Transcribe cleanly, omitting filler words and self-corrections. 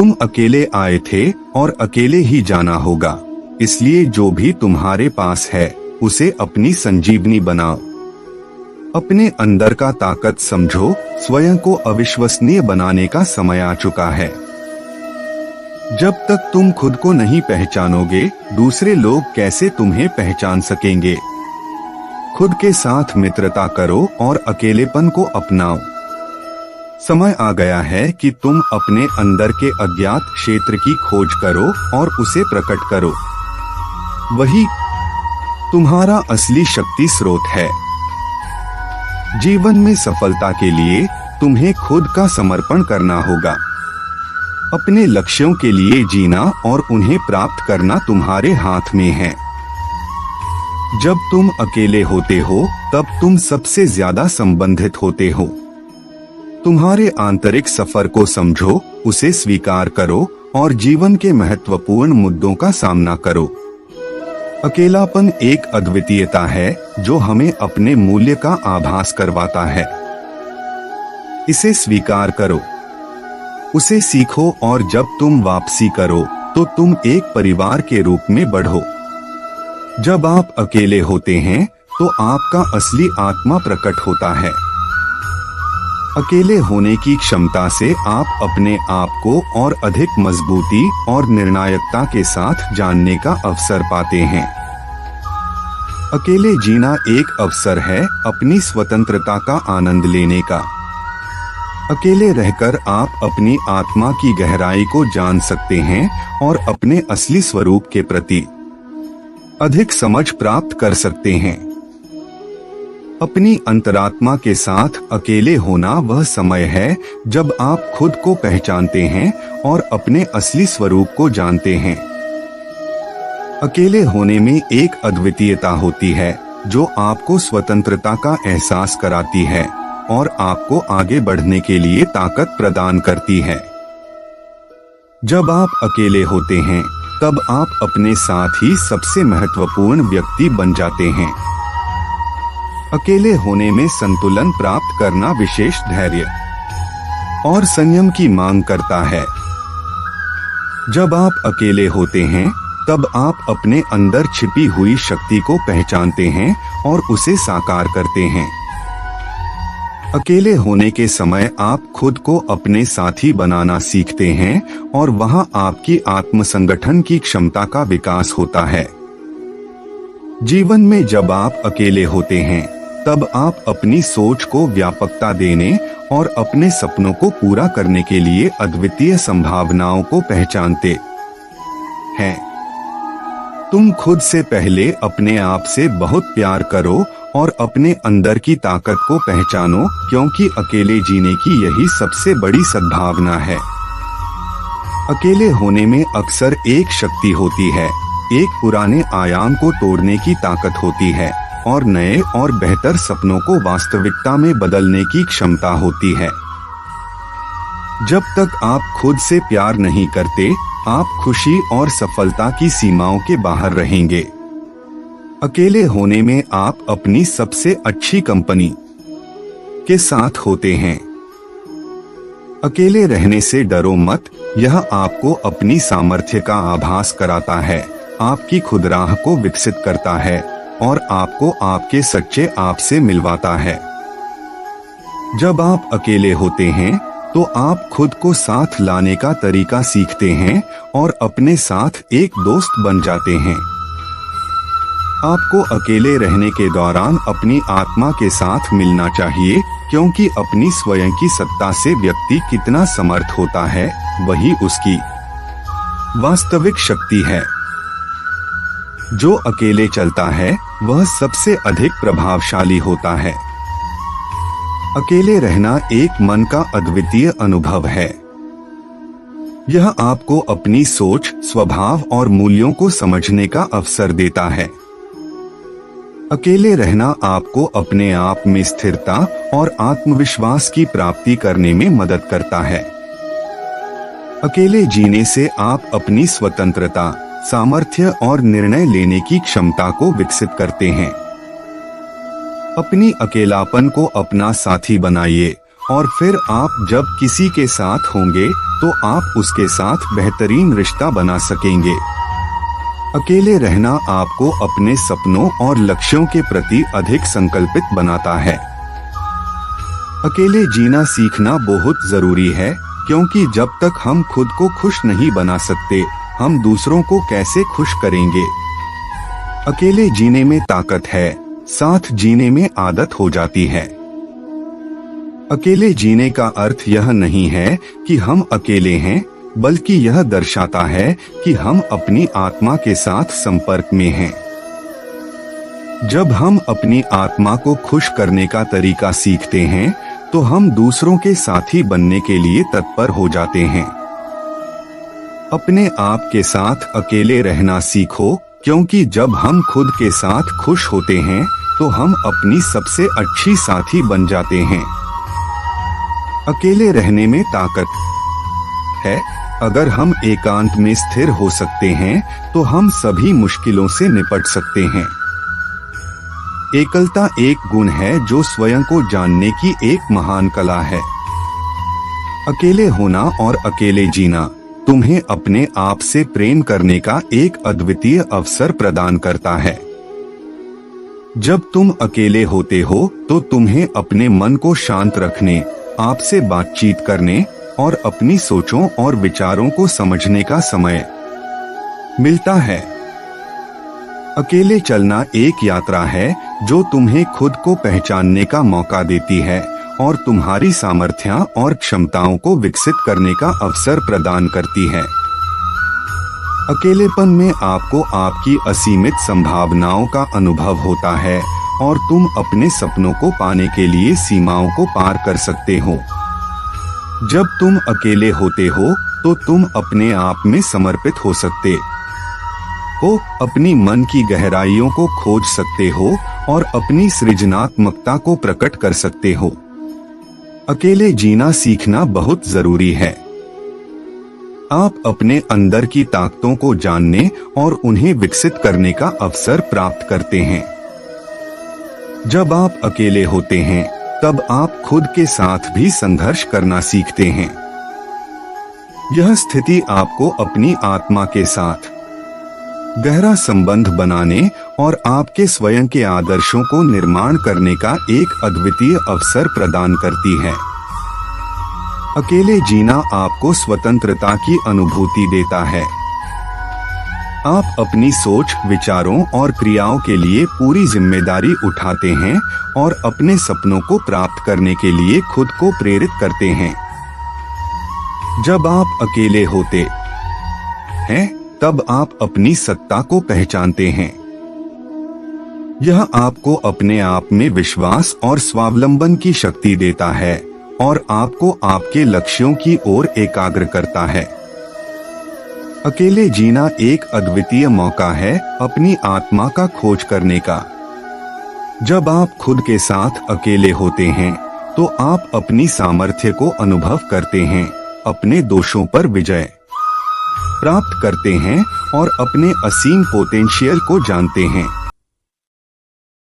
तुम अकेले आए थे और अकेले ही जाना होगा, इसलिए जो भी तुम्हारे पास है उसे अपनी संजीवनी बनाओ। अपने अंदर का ताकत समझो, स्वयं को अविश्वसनीय बनाने का समय आ चुका है। जब तक तुम खुद को नहीं पहचानोगे, दूसरे लोग कैसे तुम्हें पहचान सकेंगे। खुद के साथ मित्रता करो और अकेलेपन को अपनाओ। समय आ गया है कि तुम अपने अंदर के अज्ञात क्षेत्र की खोज करो और उसे प्रकट करो। वही तुम्हारा असली शक्ति स्रोत है। जीवन में सफलता के लिए तुम्हें खुद का समर्पण करना होगा। अपने लक्ष्यों के लिए जीना और उन्हें प्राप्त करना तुम्हारे हाथ में है। जब तुम अकेले होते हो तब तुम सबसे ज्यादा संबंधित होते हो। तुम्हारे आंतरिक सफर को समझो, उसे स्वीकार करो और जीवन के महत्वपूर्ण मुद्दों का सामना करो। अकेलापन एक अद्वितीयता है जो हमें अपने मूल्य का आभास करवाता है। इसे स्वीकार करो, उसे सीखो और जब तुम वापसी करो तो तुम एक परिवार के रूप में बढ़ो। जब आप अकेले होते हैं तो आपका असली आत्मा प्रकट होता है। अकेले होने की क्षमता से आप अपने आप को और अधिक मजबूती और निर्णायकता के साथ जानने का अवसर पाते हैं। अकेले जीना एक अवसर है अपनी स्वतंत्रता का आनंद लेने का। अकेले रहकर आप अपनी आत्मा की गहराई को जान सकते हैं और अपने असली स्वरूप के प्रति अधिक समझ प्राप्त कर सकते हैं। अपनी अंतरात्मा के साथ अकेले होना वह समय है जब आप खुद को पहचानते हैं और अपने असली स्वरूप को जानते हैं। अकेले होने में एक अद्वितीयता होती है जो आपको स्वतंत्रता का एहसास कराती है और आपको आगे बढ़ने के लिए ताकत प्रदान करती है। जब आप अकेले होते हैं तब आप अपने साथ ही सबसे महत्वपूर्ण व्यक्ति बन जाते हैं। अकेले होने में संतुलन प्राप्त करना विशेष धैर्य और संयम की मांग करता है। जब आप अकेले होते हैं तब आप अपने अंदर छिपी हुई शक्ति को पहचानते हैं और उसे साकार करते हैं। अकेले होने के समय आप खुद को अपने साथी बनाना सीखते हैं और वहां आपकी आत्मसंगठन की क्षमता का विकास होता है। जीवन में जब आप अकेले होते हैं तब आप अपनी सोच को व्यापकता देने और अपने सपनों को पूरा करने के लिए अद्वितीय संभावनाओं को पहचानते हैं। तुम खुद से पहले अपने आप से बहुत प्यार करो और अपने अंदर की ताकत को पहचानो, क्योंकि अकेले जीने की यही सबसे बड़ी सद्भावना है। अकेले होने में अक्सर एक शक्ति होती है, एक पुराने आयाम को तोड़ने की ताकत होती है और नए और बेहतर सपनों को वास्तविकता में बदलने की क्षमता होती है। जब तक आप खुद से प्यार नहीं करते, आप खुशी और सफलता की सीमाओं के बाहर रहेंगे। अकेले होने में आप अपनी सबसे अच्छी कंपनी के साथ होते हैं। अकेले रहने से डरो मत, यह आपको अपनी सामर्थ्य का आभास कराता है, आपकी खुद राह को विकसित करता है और आपको आपके सच्चे आप से मिलवाता है। जब आप अकेले होते हैं तो आप खुद को साथ लाने का तरीका सीखते हैं और अपने साथ एक दोस्त बन जाते हैं। आपको अकेले रहने के दौरान अपनी आत्मा के साथ मिलना चाहिए, क्योंकि अपनी स्वयं की सत्ता से व्यक्ति कितना समर्थ होता है वही उसकी वास्तविक शक्ति है। जो अकेले चलता है वह सबसे अधिक प्रभावशाली होता है। अकेले रहना एक मन का अद्वितीय अनुभव है। यह आपको अपनी सोच, स्वभाव और मूल्यों को समझने का अवसर देता है। अकेले रहना आपको अपने आप में स्थिरता और आत्मविश्वास की प्राप्ति करने में मदद करता है। अकेले जीने से आप अपनी स्वतंत्रता, सामर्थ्य और निर्णय लेने की क्षमता को विकसित करते हैं। अपनी अकेलापन को अपना साथी बनाइए और फिर आप जब किसी के साथ होंगे तो आप उसके साथ बेहतरीन रिश्ता बना सकेंगे। अकेले रहना आपको अपने सपनों और लक्ष्यों के प्रति अधिक संकल्पित बनाता है। अकेले जीना सीखना बहुत जरूरी है, क्योंकि जब तक हम खुद को खुश नहीं बना सकते, हम दूसरों को कैसे खुश करेंगे। अकेले जीने में ताकत है, साथ जीने में आदत हो जाती है। अकेले जीने का अर्थ यह नहीं है कि हम अकेले हैं, बल्कि यह दर्शाता है कि हम अपनी आत्मा के साथ संपर्क में हैं। जब हम अपनी आत्मा को खुश करने का तरीका सीखते हैं, तो हम दूसरों के साथी बनने के लिए तत्पर हो जाते हैं। अपने आप के साथ अकेले रहना सीखो, क्योंकि जब हम खुद के साथ खुश होते हैं, तो हम अपनी सबसे अच्छी साथी बन जाते हैं। अकेले रहने में ताकत है। अगर हम एकांत में स्थिर हो सकते हैं, तो हम सभी मुश्किलों से निपट सकते हैं। एकलता एक गुण है जो स्वयं को जानने की एक महान कला है। अकेले होना और अकेले जीना तुम्हें अपने आप से प्रेम करने का एक अद्वितीय अवसर प्रदान करता है। जब तुम अकेले होते हो, तो तुम्हें अपने मन को शांत रखने, आपसे बातचीत करने और अपनी सोचों और विचारों को समझने का समय मिलता है। अकेले चलना एक यात्रा है जो तुम्हें खुद को पहचानने का मौका देती है और तुम्हारी सामर्थ्य और क्षमताओं को विकसित करने का अवसर प्रदान करती है। अकेलेपन में आपको आपकी असीमित संभावनाओं का अनुभव होता है और तुम अपने सपनों को पाने के लिए सीमाओं को पार कर सकते हो। जब तुम अकेले होते हो, तो तुम अपने आप में समर्पित हो सकते हो, अपनी मन की गहराइयों को खोज सकते हो और अपनी सृजनात्मकता को प्रकट कर सकते हो। अकेले जीना सीखना बहुत जरूरी है। आप अपने अंदर की ताकतों को जानने और उन्हें विकसित करने का अवसर प्राप्त करते हैं। जब आप अकेले होते हैं, तब आप खुद के साथ भी संघर्ष करना सीखते हैं। यह स्थिति आपको अपनी आत्मा के साथ गहरा संबंध बनाने और आपके स्वयं के आदर्शों को निर्माण करने का एक अद्वितीय अवसर प्रदान करती है। अकेले जीना आपको स्वतंत्रता की अनुभूति देता है। आप अपनी सोच, विचारों और क्रियाओं के लिए पूरी जिम्मेदारी उठाते हैं और अपने सपनों को प्राप्त करने के लिए खुद को प्रेरित करते हैं। जब आप अकेले होते हैं, तब आप अपनी सत्ता को पहचानते हैं। यह आपको अपने आप में विश्वास और स्वावलंबन की शक्ति देता है और आपको आपके लक्ष्यों की ओर एकाग्र करता है। अकेले जीना एक अद्वितीय मौका है अपनी आत्मा का खोज करने का। जब आप खुद के साथ अकेले होते हैं, तो आप अपनी सामर्थ्य को अनुभव करते हैं, अपने दोषों पर विजय प्राप्त करते हैं और अपने असीम पोटेंशियल को जानते हैं।